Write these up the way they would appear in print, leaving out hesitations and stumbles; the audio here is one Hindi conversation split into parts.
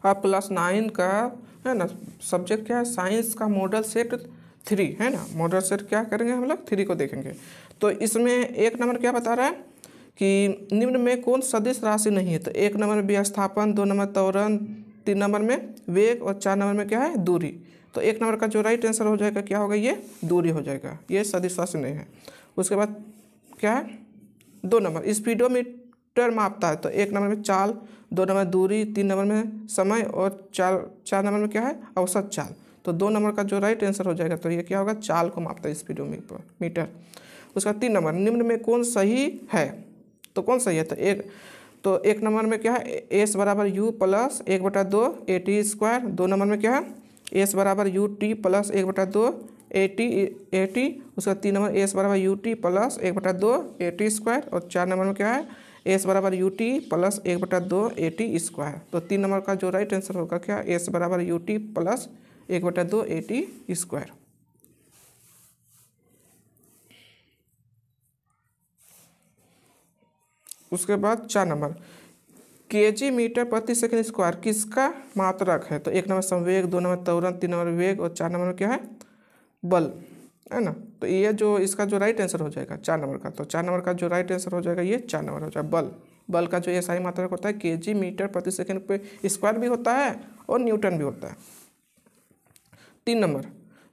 और +9 का है ना सब्जेक्ट क्या है, साइंस का मॉडल सेट 3 है ना। मॉडल सेट क्या करेंगे हम लोग, 3 को देखेंगे। तो इसमें 1 नंबर क्या बता रहा है कि निम्न में कौन सदिश राशि नहीं है। तो 1 नंबर में विस्थापन, 2 नंबर त्वरण, 3 नंबर में वेग और 4 नंबर में क्या है, दूरी। तो 1 नंबर का जो राइट आंसर हो जाएगा क्या होगा, ये दूरी हो जाएगा, ये सदिश राशि नहीं है। उसके बाद क्या है, 2 नंबर स्पीडोमीटर मापता है। तो 1 नंबर में चाल, 2 नंबर दूरी, 3 नंबर में समय और 4 नंबर में क्या है, औसत चाल। तो 2 नंबर का जो राइट आंसर हो जाएगा तो ये क्या होगा, चाल को मापता है स्पीडोमीटर। उसका 3 नंबर निम्न में कौन सही है। तो कौन सही है, तो 1 नंबर में क्या है, एस बराबर यू प्लस 1/2 AT²। 2 नंबर में क्या है, एस बराबर यू टी प्लस 1/2 AT। उसका 3 नंबर एस बराबर यू टी प्लस 1/2 AT²। और 4 नंबर में क्या है, एस बराबर यू टी प्लस 1/2 AT²। तो 3 नंबर का जो राइट आंसर होगा क्या, एस बराबर यू टी प्लस 1/2 AT²। उसके बाद 4 नंबर केजी मीटर प्रति सेकंड स्क्वायर किसका मात्रक है। तो 1 नंबर संवेग, 2 नंबर त्वरण, 3 नंबर वेग और 4 नंबर में क्या है, बल है ना। तो ये जो इसका जो राइट आंसर हो जाएगा 4 नंबर का, तो 4 नंबर का जो राइट आंसर हो जाएगा ये 4 नंबर हो जाएगा बल। बल का जो SI मात्रक होता है केजी मीटर प्रति सेकंड पे स्क्वायर भी होता है और न्यूटन भी होता है। 3 नंबर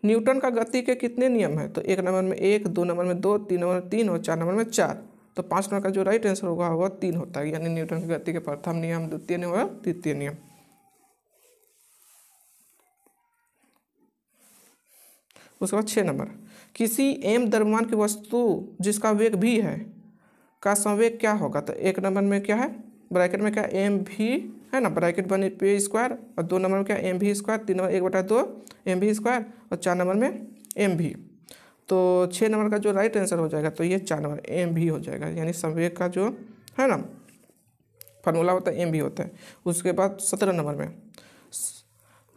न्यूटन का गति के कितने नियम है। तो 1 नंबर में 1, 2 नंबर में 2, 3 नंबर में 3 और 4 नंबर में 4। तो 5 नंबर का जो राइट आंसर होगा वह 3 होता है, यानी न्यूटन की गति के प्रथम नियम, द्वितीय नियम और तृतीय नियम। उसके बाद 6 नंबर किसी m द्रव्यमान की वस्तु जिसका वेग भी है का संवेग क्या होगा। तो 1 नंबर में क्या है, ब्रैकेट में क्या mv है ना, ब्रैकेट बनी p²। और 2 नंबर में क्या mv², 3 नंबर 1/2 mv² और 4 नंबर में mv। तो 6 नंबर का जो राइट आंसर हो जाएगा तो ये 4 नंबर mv हो जाएगा, यानी संवेग का जो है ना फार्मूला होता है mv होता है। उसके बाद 17 नंबर में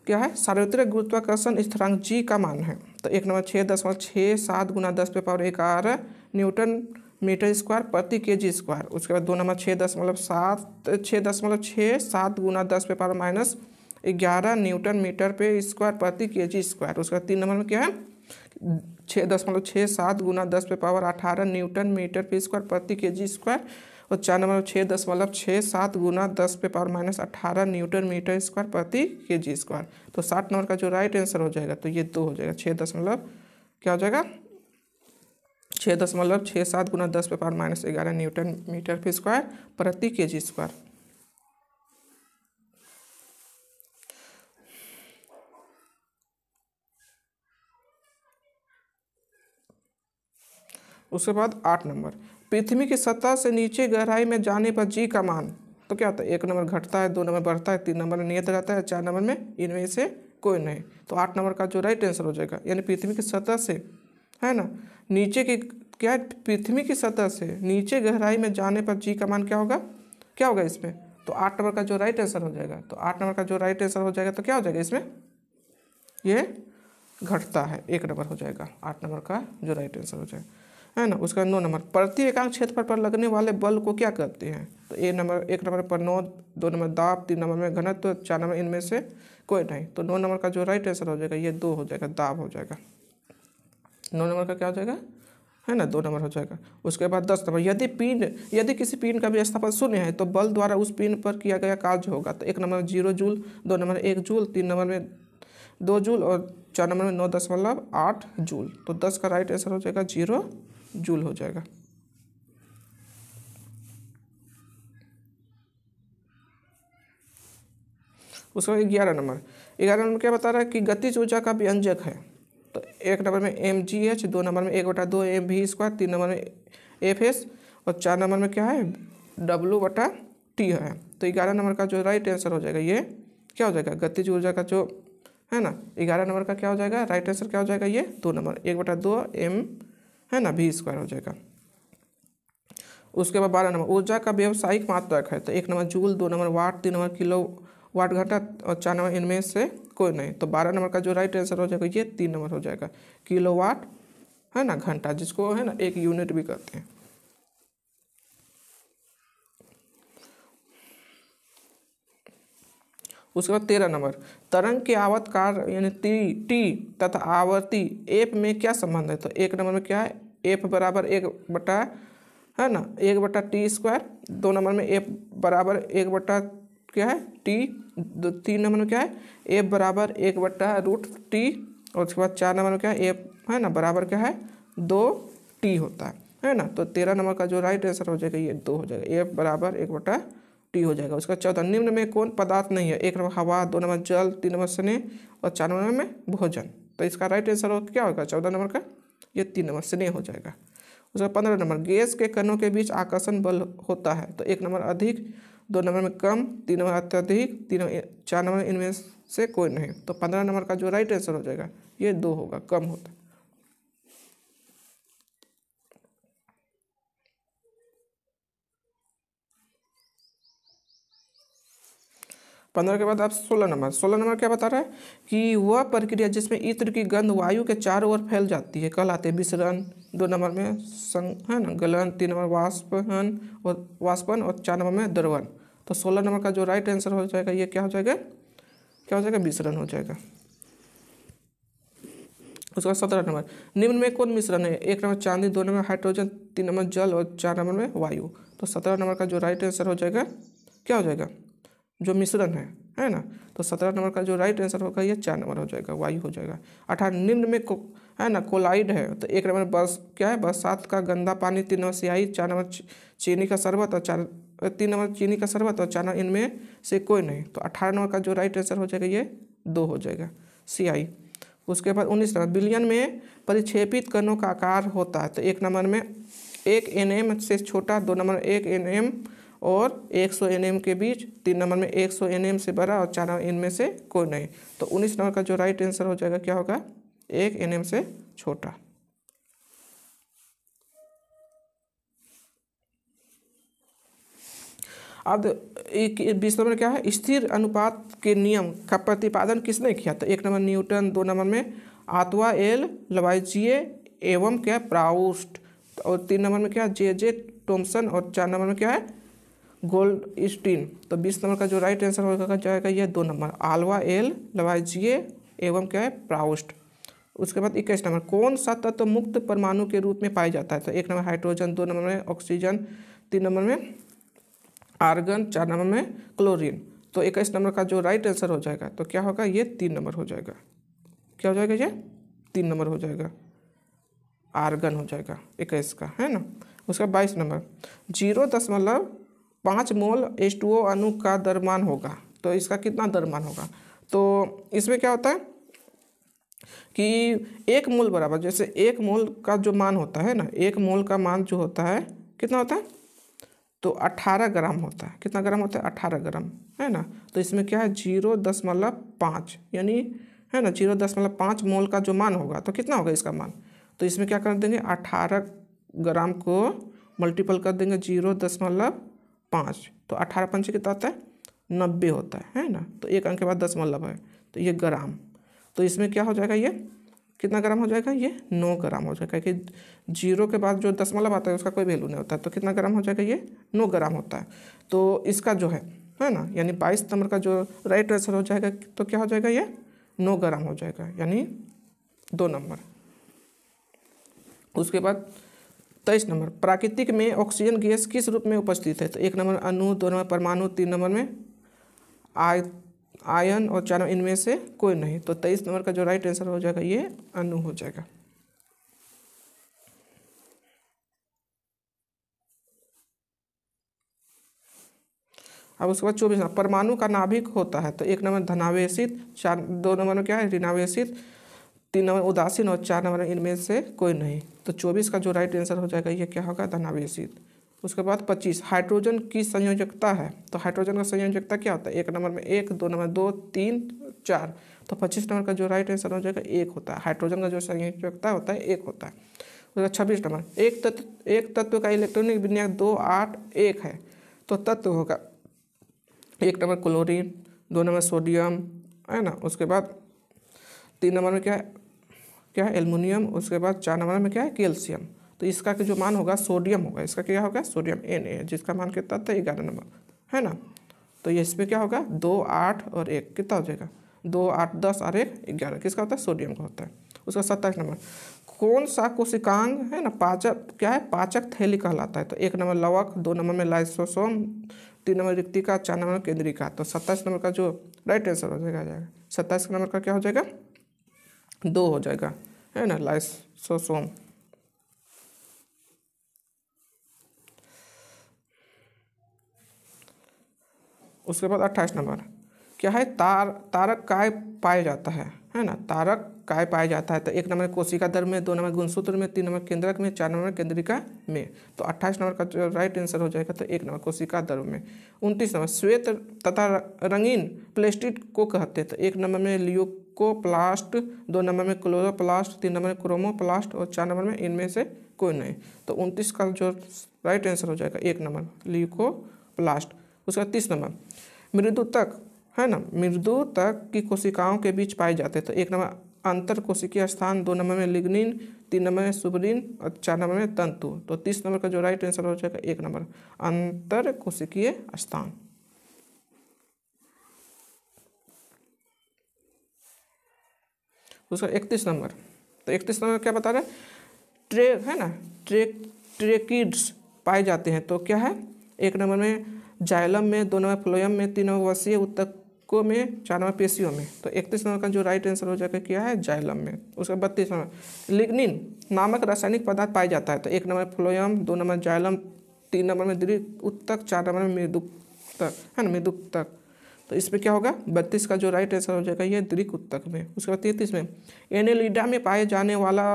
क्या है, सार्वत्रिक गुरुत्वाकर्षण स्थिरांक g का मान है। तो 1 नंबर 6.67 गुना 10⁻11 न्यूटन मीटर स्क्वायर प्रति kg²। उसके बाद 2 नंबर 6.67 गुना 10⁻11 न्यूटन मीटर पे स्क्वायर प्रति kg²। उसके बाद 3 नंबर में क्या है, 6.67 गुना 10⁻18 न्यूटन मीटर पे स्क्वायर प्रति kg²। और 4 नंबर 6.67 गुना 10⁻18 न्यूटन मीटर स्क्वायर प्रति kg²। तो 60 नंबर का जो राइट आंसर हो जाएगा तो ये 2 हो जाएगा, 6 क्या हो जाएगा 6.67 गुना 10⁻11 न्यूटन मीटर पे स्क्वायर प्रति kg²। उसके बाद 8 नंबर पृथ्वी की सतह से नीचे गहराई में जाने पर जी का मान। तो क्या होता है, 1 नंबर घटता है, 2 नंबर बढ़ता है, 3 नंबर में नियत रहता है, 4 नंबर में इनमें से कोई नहीं। तो 8 नंबर का जो राइट आंसर हो जाएगा, यानी पृथ्वी की सतह से है ना नीचे की क्या है, पृथ्वी की सतह से नीचे गहराई में जाने पर जी का मान क्या होगा, क्या होगा इसमें। तो 8 नंबर का जो राइट आंसर हो जाएगा, तो 8 नंबर का जो राइट आंसर हो जाएगा तो क्या हो जाएगा इसमें, ये घटता है, 1 नंबर हो जाएगा 8 नंबर का जो राइट आंसर हो जाएगा है ना। उसका 9 नंबर प्रति एकांक क्षेत्रफल पर लगने वाले बल को क्या कहते हैं। तो 1 नंबर पर 9, 2 नंबर दाब, 3 नंबर में घनत्व, 4 नंबर इनमें से कोई नहीं। तो 9 नंबर का जो राइट आंसर हो जाएगा ये 2 हो जाएगा, दाब हो जाएगा। 9 नंबर का क्या हो जाएगा है ना, 2 नंबर हो जाएगा। उसके बाद 10 नंबर यदि किसी पिंड का विस्थापन 0 है तो बल द्वारा उस पिंड पर किया गया कार्य होगा। तो 1 number 0 joule, 2 number 1 joule, 3 number में 2 जूल और 4 नंबर में 9.8 जूल। तो 10 का राइट आंसर हो जाएगा 0 जूल हो जाएगा। उसके बाद 11 नंबर क्या बता रहा है कि गतिज ऊर्जा का व्यंजक है। तो 1 नंबर में mgh, 2 नंबर में 1/2 mv², 3 नंबर में fs और 4 नंबर में क्या है w/t है। तो 11 नंबर का जो राइट आंसर हो जाएगा ये क्या हो जाएगा, गतिज ऊर्जा का जो है ना 11 नंबर का क्या हो जाएगा, राइट आंसर क्या हो जाएगा, ये 2 नंबर 1/2 m है ना v² हो जाएगा। उसके बाद 12 नंबर ऊर्जा का व्यावसायिक मात्रक है। तो 1 number joule, 2 number watt, 3 number kilo watt घंटा और 4 नंबर इनमें से कोई नहीं। तो 12 नंबर का जो राइट आंसर हो जाएगा ये 3 नंबर हो जाएगा, किलो वाट है ना घंटा, जिसको है ना 1 यूनिट भी कहते हैं। उसके बाद 13 नंबर, तरंग के आवर्तकार यानी टी तथा आवर्ती एफ में क्या संबंध है? तो 1 नंबर में क्या है, एफ बराबर 1 बटा, है ना, 1 बटा टी स्क्वायर। 2 नंबर में एफ बराबर 1 बटा क्या है टी। 3 नंबर में क्या है, एफ बराबर 1 बटा रूट टी। और उसके बाद 4 नंबर में क्या है, एफ है ना बराबर क्या है 2 टी होता है ना। तो 13 नंबर का जो राइट आंसर हो जाएगा ये 2 हो जाएगा, एफ बराबर 1 बटा टी हो जाएगा। उसका 14, निम्न में कौन पदार्थ नहीं है? 1 नंबर हवा, 2 नंबर जल, 3 नंबर स्नेह और 4 नंबर में भोजन। तो इसका राइट आंसर क्या होगा 14 नंबर का, ये 3 नंबर स्नेह हो जाएगा। उसका 15 नंबर, गैस के कणों के बीच आकर्षण बल होता है। तो 1 नंबर अधिक, 2 नंबर में कम, 3 नंबर अत्यधिक, 4 नंबर इनमें से कोई नहीं। तो 15 नंबर का जो राइट आंसर हो जाएगा ये 2 होगा, कम होता है। 15 के बाद आप 16 नंबर क्या बता रहा है कि वह प्रक्रिया जिसमें इत्र की गंध वायु के चारों ओर फैल जाती है कहलाते हैं विसरण। 2 नंबर में है ना गलन, 3 नंबर वाष्पन और 4 नंबर में द्रवण। तो 16 नंबर का जो राइट आंसर हो जाएगा ये क्या हो जाएगा, विसरण हो जाएगा। उसका 17 नंबर, निम्न में कौन मिश्रण है? 1 नंबर चांदी, 2 नंबर हाइड्रोजन, 3 नंबर जल और 4 नंबर में वायु। तो 17 नंबर का जो राइट आंसर हो जाएगा क्या हो जाएगा, जो मिश्रण है ना। तो 17 नंबर का जो राइट आंसर होगा ये 4 नंबर हो जाएगा, वायु हो जाएगा। 18, निम्न में है ना कोलाइड है। तो 1 नंबर बस क्या है, बरसात का गंदा पानी, 3 नंबर स्याही, 4 नंबर चीनी का शरबत और 3 नंबर चीनी का शरबत और 4 नंबर इनमें से कोई नहीं। तो 18 नंबर का जो राइट आंसर हो जाएगा ये 2 हो जाएगा, स्याही। उसके बाद 19 नंबर, बिलियन में परिक्षेपित कणों का आकार होता है। तो 1 नंबर में 1 nm से छोटा, 2 नंबर में 1 nm और 100 nm के बीच, 3 नंबर में 100 nm से बड़ा और 4 नंबर इनमें से कोई नहीं। तो 19 नंबर का जो राइट आंसर हो जाएगा क्या होगा, 1 nm से छोटा। अब 20 नंबर क्या है, स्थिर अनुपात के नियम का प्रतिपादन किसने किया? तो 1 नंबर न्यूटन, 2 नंबर में आत्वा एल लवाइजिए एवं क्या प्राउस्ट और 3 नंबर में क्या जे टॉमसन और 4 नंबर में क्या है गोल्डस्टीन। तो 20 नंबर का जो राइट आंसर होगा जाएगा ये 2 नंबर, आल्वा एल लवाइजिए एवं क्या है प्राउस्ट। उसके बाद 21 नंबर, कौन सा तत्व मुक्त परमाणु के रूप में पाया जाता है? तो 1 नंबर हाइड्रोजन, 2 नंबर में ऑक्सीजन, 3 नंबर में आर्गन, 4 नंबर में क्लोरीन। तो 21 नंबर का जो राइट आंसर हो जाएगा तो क्या होगा, ये 3 नंबर हो जाएगा। क्या हो जाएगा, ये 3 नंबर हो जाएगा, आर्गन हो जाएगा 21 का, है ना। उसका 22 नंबर, 0.5 मोल H2O अणु का द्रव्यमान होगा। तो इसका कितना द्रव्यमान होगा? तो इसमें क्या होता है कि 1 मोल बराबर, जैसे 1 मोल का जो मान होता है ना, 1 मोल का मान जो होता है कितना होता है, तो 18 ग्राम होता है। कितना ग्राम होता है, 18 ग्राम, है ना। तो इसमें क्या है 0.5 यानी है ना 0.5 मोल का जो मान होगा तो कितना होगा इसका मान। तो इसमें क्या कर देंगे, 18 ग्राम को मल्टीपल कर देंगे 0.5, तो 18 पंचे कितना होता है 90 होता है ना। तो 1 अंक के बाद दशमलव है तो ये ग्राम। तो इसमें क्या हो जाएगा, ये कितना ग्राम हो जाएगा, ये 9 ग्राम हो जाएगा, क्योंकि 0 के बाद जो दशमलव आता है उसका कोई वैल्यू नहीं होता है। तो कितना ग्राम हो जाएगा, ये 9 ग्राम होता है। तो इसका जो है ना, यानी 22 नंबर का जो राइट आंसर हो जाएगा तो क्या हो जाएगा, ये 9 ग्राम हो जाएगा, यानी 2 नंबर। उसके बाद 23 नंबर, प्राकृतिक में ऑक्सीजन गैस किस रूप में उपस्थित है? तो 1 नंबर अणु, 2 नंबर परमाणु, 3 नंबर में आयन और 4 नंबर इनमें से कोई नहीं। तो 23 नंबर का जो राइट आंसर हो जाएगा ये अणु हो जाएगा। अब उसके बाद 24 नंबर, परमाणु का नाभिक होता है। तो 1 नंबर धनावेशित, 2 नंबर में क्या है ऋणावेशित, 3 नंबर उदासीन और 4 नंबर इनमें से कोई नहीं। तो 24 का जो राइट आंसर हो जाएगा ये क्या होगा, धनावेशित। उसके बाद 25, हाइड्रोजन की संयोजकता है। तो हाइड्रोजन का संयोजकता क्या होता है, 1 नंबर में 1, 2 नंबर 2, 3, 4। तो 25 नंबर का जो राइट आंसर हो जाएगा 1 होता है। हाइड्रोजन का जो संयोजकता होता है 1 होता है। उसके बाद 26 नंबर, एक तत्व का इलेक्ट्रॉनिक विन्यास 2, 8, 1 है। तो तत्व होगा 1 नंबर क्लोरीन, 2 नंबर सोडियम, है ना। उसके बाद 3 नंबर में क्या है एल्युमिनियम। उसके बाद 4 नंबर में क्या है कैल्शियम। तो इसका जो मान होगा सोडियम होगा, इसका क्या होगा सोडियम Na, जिसका मान कितना था 11 नंबर, है ना। तो तो ये इसमें क्या होगा 2, 8 और 1 कितना हो जाएगा 2, 8, 10 और 1, 11 किसका होता है सोडियम का होता है। उसका 27 नंबर कौन सा कोशिकांग है ना पाचक क्या है पाचक थैली कहलाता है। तो 1 नंबर लवक, 2 नंबर में लाइसोसोम, 3 नंबर रिक्तिका, 4 नंबर केंद्रिका। तो 27 नंबर का जो राइट आंसर हो जाएगा 27 नंबर का क्या हो जाएगा 2 हो जाएगा है ना लाइसोसोम। उसके बाद 28 नंबर क्या है तारक काय पाया जाता है ना तारक काय पाया जाता है। तो 1 नंबर कोशिका द्रव में, 2 नंबर गुणसूत्र में, 3 नंबर केंद्रक में, 4 नंबर केंद्रिका में। तो 28 नंबर का जो राइट आंसर हो जाएगा तो 1 नंबर कोशिका द्रव में। 29 नंबर श्वेत तथा रंगीन प्लेस्टिड को कहते हैं। तो 1 नंबर में ल्यूकोप्लास्ट, 2 नंबर में क्लोरोप्लास्ट, 3 नंबर में क्रोमोप्लास्ट और 4 नंबर में इनमें से कोई नहीं। तो 29 का जो राइट आंसर हो जाएगा 1 नंबर ल्यूकोप्लास्ट। उसका 30 नंबर मृदुतक है ना मृदुतक की कोशिकाओं के बीच पाए जाते हैं। तो 1 नंबर अंतर कोशिकीय स्थान, 2 नंबर में लिग्निन, 3 नंबर में सुबरिन और 4 नंबर में तंतु। तो 30 नंबर का जो राइट आंसर हो जाएगा 1 नंबर अंतर कोशिकीय स्थान। उसका 31 नंबर तो 31 नंबर क्या बता रहे हैं ट्रेकिड्स पाए जाते हैं। तो क्या है 1 नंबर में जाइलम में, 2 नंबर फ्लोएम में, 3 नंबर वसीय ऊतकों में, 4 नंबर पेशियों में। तो 31 नंबर का जो राइट आंसर हो जाएगा क्या है जाइलम में। उसका 32 नंबर लिग्निन नामक रासायनिक पदार्थ पाया जाता है। तो 1 number phloem, 2 number xylem, 3 number में दीर्घ ऊतक, 4 नंबर में मृदुतक है ना मृदुतक। तो इसमें क्या होगा 32 का जो राइट आंसर हो जाएगा ये दीर्घ ऊतक में। उसके बाद 33 में एनेलिडा में पाए जाने वाला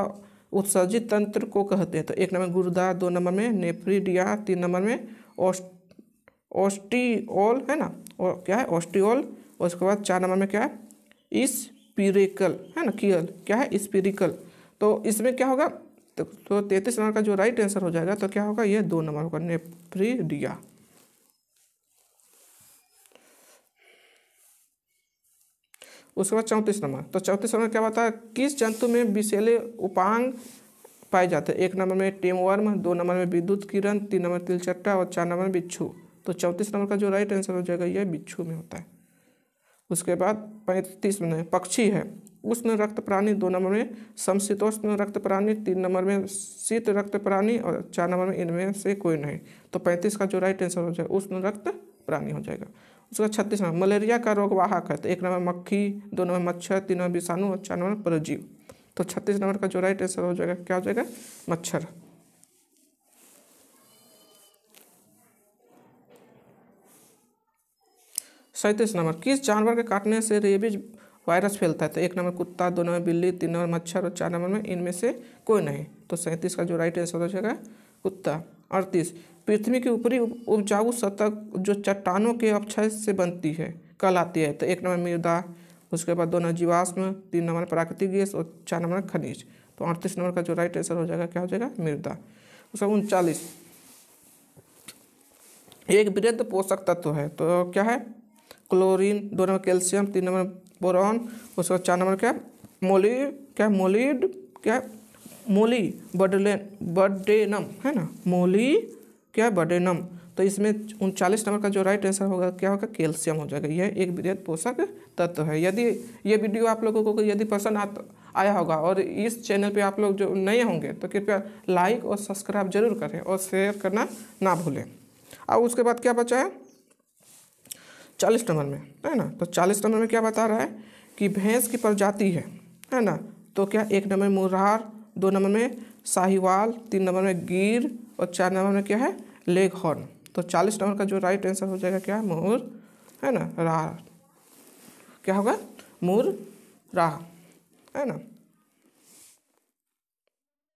उत्सर्जित तंत्र को कहते हैं। तो 1 नंबर गुर्दा, 2 नंबर में नेफ्रिडिया, 3 नंबर में ऑस्टियोल है ना और क्या है ऑस्टियोल। और उसके बाद 4 नंबर में क्या है स्पिरिकल है ना कियल क्या है स्पिरिकल। तो इसमें क्या होगा तो 33 नंबर का जो राइट आंसर हो जाएगा तो क्या होगा ये 2 नंबर होगा नेफ्रिडिया। उसके बाद 34 नंबर तो 34 नंबर क्या बता है किस जंतु में विषैले उपांग पाए जाते हैं। 1 नंबर में टेमवर्म, 2 नंबर में विद्युत किरण, 3 नंबर तिलचट्टा और 4 नंबर में बिच्छू। तो 34 नंबर का जो राइट आंसर हो जाएगा यह बिच्छू में होता है। उसके बाद 35 में पक्षी है उष्ण रक्त प्राणी, 2 नंबर में समशीतोष्ण रक्त प्राणी, 3 नंबर में शीत रक्त प्राणी और 4 नंबर में इनमें से कोई नहीं। तो 35 का जो राइट आंसर हो जाएगा उष्ण रक्त प्राणी हो जाएगा। उसका 36 नंबर मलेरिया का रोगवाहक है। तो 1 नंबर मक्खी, 2 नंबर मच्छर, 3 नंबर विषाणु और 4 नंबर परजीव। तो 36 नंबर का जो राइट आंसर हो जाएगा क्या हो जाएगा मच्छर। सैंतीस नंबर किस जानवर के काटने से रेबीज वायरस फैलता है। तो 1 नंबर कुत्ता, 2 नंबर बिल्ली, 3 नंबर मच्छर और 4 नंबर में इनमें से कोई नहीं। तो 37 का जो राइट आंसर हो जाएगा कुत्ता। 38 पृथ्वी की ऊपरी उपजाऊ सतह जो चट्टानों के अपक्षय से बनती है कहलाती है। तो 1 नंबर मृदा, उसके बाद 2 नंबर जीवाश्म, 3 नंबर प्राकृतिक गैस और 4 नंबर खनिज। तो 38 नंबर का जो राइट आंसर हो जाएगा क्या हो जाएगा मृदा। उसका 39 एक वृहद पोषक तत्व है। तो क्या है chlorine, 2 number calcium, 3 number boron, उसके बाद 4 नंबर क्या मोली बडेनम है ना बडेनम। तो इसमें 39 नंबर का जो राइट आंसर होगा क्या होगा कैल्शियम हो जाएगा। यह एक वृहद पोषक तत्व है। यदि ये वीडियो आप लोगों को यदि पसंद आया होगा और इस चैनल पे आप लोग जो नए होंगे तो कृपया लाइक और सब्सक्राइब जरूर करें और शेयर करना ना भूलें। अब उसके बाद क्या बचा है 40 नंबर में है ना। तो 40 नंबर में क्या बता रहा है कि भैंस की प्रजाति है ना। तो क्या 1 नंबर में मुर्रार, 2 नंबर में साहिवाल, 3 नंबर में गिर और 4 नंबर में क्या है लेगहॉर्न। तो 40 नंबर का जो राइट आंसर हो जाएगा क्या मुर है ना राह क्या होगा मुर्राह है ना।